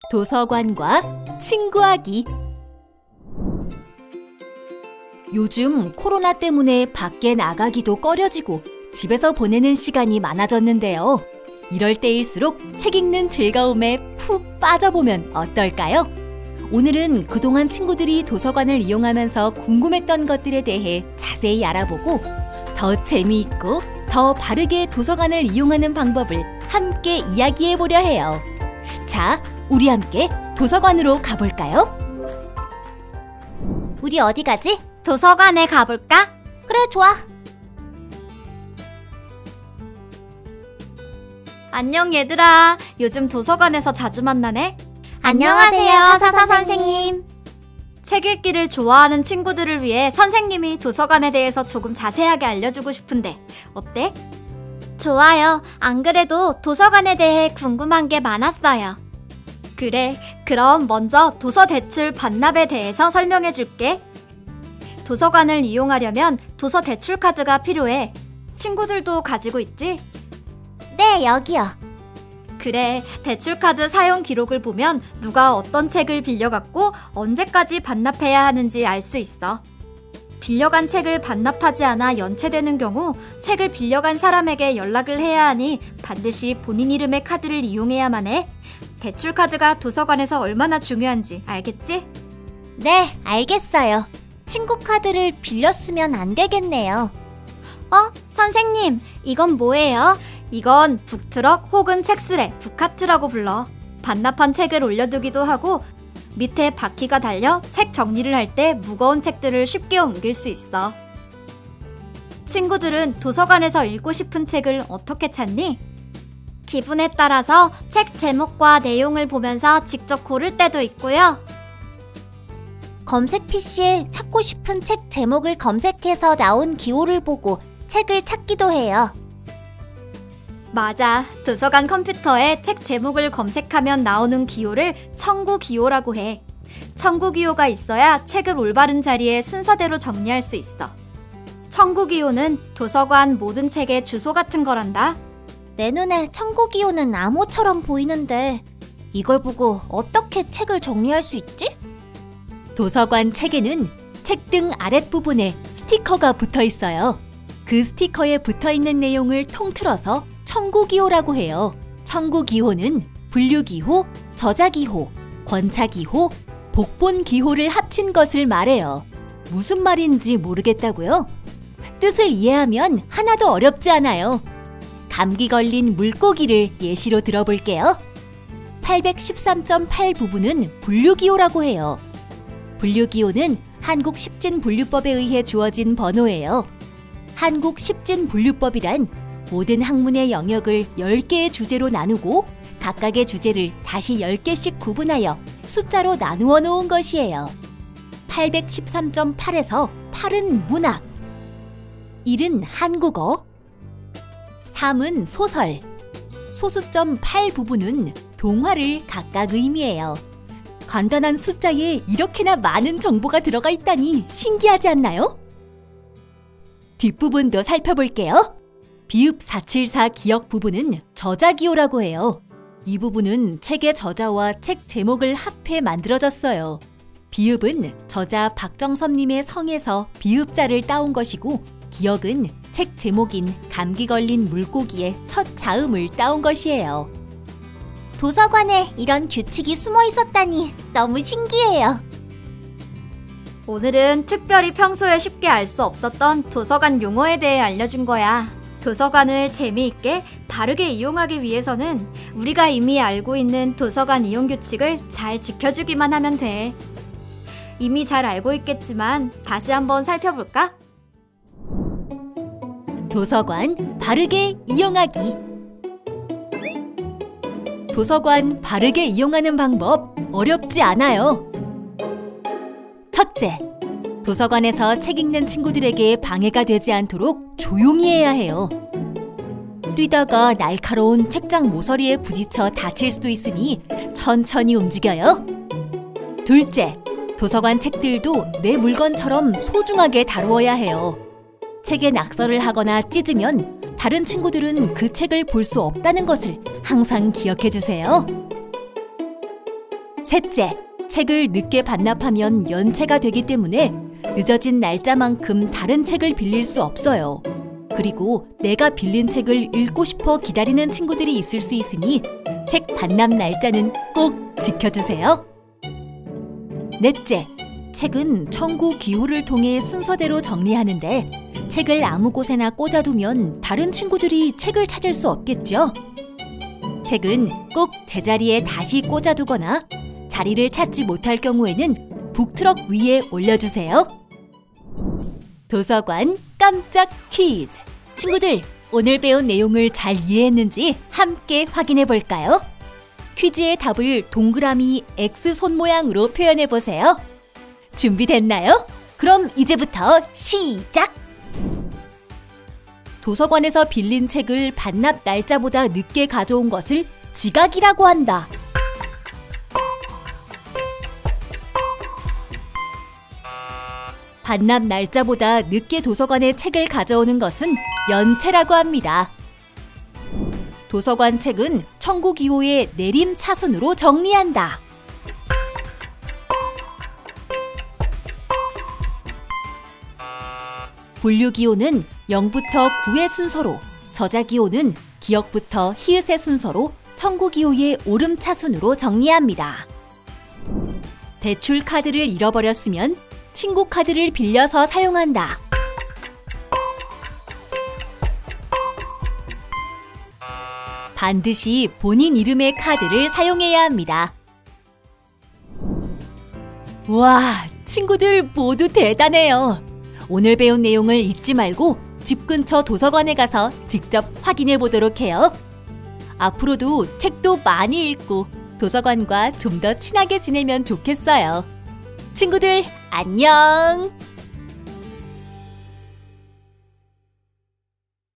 도서관과 친구하기. 요즘 코로나 때문에 밖에 나가기도 꺼려지고 집에서 보내는 시간이 많아졌는데요. 이럴 때일수록 책 읽는 즐거움에 푹 빠져보면 어떨까요? 오늘은 그동안 친구들이 도서관을 이용하면서 궁금했던 것들에 대해 자세히 알아보고 더 재미있고 더 바르게 도서관을 이용하는 방법을 함께 이야기해보려 해요. 자, 우리 함께 도서관으로 가볼까요? 우리 어디 가지? 도서관에 가볼까? 그래, 좋아. 안녕 얘들아. 요즘 도서관에서 자주 만나네? 안녕하세요, 사사 선생님. 책 읽기를 좋아하는 친구들을 위해 선생님이 도서관에 대해서 조금 자세하게 알려주고 싶은데 어때? 좋아요. 안 그래도 도서관에 대해 궁금한 게 많았어요. 그래, 그럼 먼저 도서 대출 반납에 대해서 설명해 줄게. 도서관을 이용하려면 도서 대출 카드가 필요해. 친구들도 가지고 있지? 네, 여기요. 그래, 대출 카드 사용 기록을 보면 누가 어떤 책을 빌려갔고 언제까지 반납해야 하는지 알 수 있어. 빌려간 책을 반납하지 않아 연체되는 경우 책을 빌려간 사람에게 연락을 해야 하니 반드시 본인 이름의 카드를 이용해야만 해. 대출 카드가 도서관에서 얼마나 중요한지 알겠지? 네, 알겠어요. 친구 카드를 빌려 쓰면 안 되겠네요. 선생님, 이건 뭐예요? 이건 북트럭 혹은 책스레, 북카트라고 불러. 반납한 책을 올려두기도 하고 밑에 바퀴가 달려 책 정리를 할 때 무거운 책들을 쉽게 옮길 수 있어. 친구들은 도서관에서 읽고 싶은 책을 어떻게 찾니? 기분에 따라서 책 제목과 내용을 보면서 직접 고를 때도 있고요. 검색 PC에 찾고 싶은 책 제목을 검색해서 나온 기호를 보고 책을 찾기도 해요. 맞아. 도서관 컴퓨터에 책 제목을 검색하면 나오는 기호를 청구 기호라고 해. 청구 기호가 있어야 책을 올바른 자리에 순서대로 정리할 수 있어. 청구 기호는 도서관 모든 책의 주소 같은 거란다. 내 눈에 청구 기호는 암호처럼 보이는데 이걸 보고 어떻게 책을 정리할 수 있지? 도서관 책에는 책등 아랫부분에 스티커가 붙어 있어요. 그 스티커에 붙어 있는 내용을 통틀어서 청구기호라고 해요. 청구기호는 분류기호, 저자기호, 권차기호, 복본기호를 합친 것을 말해요. 무슨 말인지 모르겠다고요? 뜻을 이해하면 하나도 어렵지 않아요. 감기 걸린 물고기를 예시로 들어볼게요. 813.8 부분은 분류기호라고 해요. 분류기호는 한국 십진분류법에 의해 주어진 번호예요. 한국 십진분류법이란 모든 학문의 영역을 10개의 주제로 나누고 각각의 주제를 다시 10개씩 구분하여 숫자로 나누어 놓은 것이에요. 813.8에서 8은 문학, 1은 한국어, 3은 소설, 소수점 8 부분은 동화를 각각 의미해요. 간단한 숫자에 이렇게나 많은 정보가 들어가 있다니 신기하지 않나요? 뒷부분도 살펴볼게요. 비읍 474 기역 부분은 저자기호라고 해요. 이 부분은 책의 저자와 책 제목을 합해 만들어졌어요. 비읍은 저자 박정섭님의 성에서 비읍자를 따온 것이고 기역은 책 제목인 감기 걸린 물고기의 첫 자음을 따온 것이에요. 도서관에 이런 규칙이 숨어 있었다니 너무 신기해요. 오늘은 특별히 평소에 쉽게 알 수 없었던 도서관 용어에 대해 알려준 거야. 도서관을 재미있게 바르게 이용하기 위해서는 우리가 이미 알고 있는 도서관 이용 규칙을 잘 지켜주기만 하면 돼. 이미 잘 알고 있겠지만 다시 한번 살펴볼까? 도서관 바르게 이용하기. 도서관 바르게 이용하는 방법 어렵지 않아요. 첫째, 도서관에서 책 읽는 친구들에게 방해가 되지 않도록 조용히 해야 해요. 뛰다가 날카로운 책장 모서리에 부딪혀 다칠 수도 있으니 천천히 움직여요. 둘째, 도서관 책들도 내 물건처럼 소중하게 다루어야 해요. 책에 낙서를 하거나 찢으면 다른 친구들은 그 책을 볼 수 없다는 것을 항상 기억해 주세요. 셋째, 책을 늦게 반납하면 연체가 되기 때문에 늦어진 날짜만큼 다른 책을 빌릴 수 없어요. 그리고 내가 빌린 책을 읽고 싶어 기다리는 친구들이 있을 수 있으니 책 반납 날짜는 꼭 지켜주세요. 넷째, 책은 청구 기호를 통해 순서대로 정리하는데 책을 아무 곳에나 꽂아두면 다른 친구들이 책을 찾을 수 없겠죠? 책은 꼭 제자리에 다시 꽂아두거나 자리를 찾지 못할 경우에는 북트럭 위에 올려주세요. 도서관 깜짝 퀴즈! 친구들, 오늘 배운 내용을 잘 이해했는지 함께 확인해 볼까요? 퀴즈의 답을 동그라미 X 손 모양으로 표현해 보세요. 준비됐나요? 그럼 이제부터 시작! 도서관에서 빌린 책을 반납 날짜보다 늦게 가져온 것을 지각이라고 한다. 반납 날짜보다 늦게 도서관에 책을 가져오는 것은 연체라고 합니다. 도서관 책은 청구 기호의 내림 차순으로 정리한다. 분류 기호는 0부터 9의 순서로, 저자 기호는 기역부터 히읗의 순서로 청구 기호의 오름 차순으로 정리합니다. 대출 카드를 잃어버렸으면 친구 카드를 빌려서 사용한다. 반드시 본인 이름의 카드를 사용해야 합니다. 와, 친구들 모두 대단해요. 오늘 배운 내용을 잊지 말고 집 근처 도서관에 가서 직접 확인해 보도록 해요. 앞으로도 책도 많이 읽고 도서관과 좀 더 친하게 지내면 좋겠어요. 친구들, 안녕!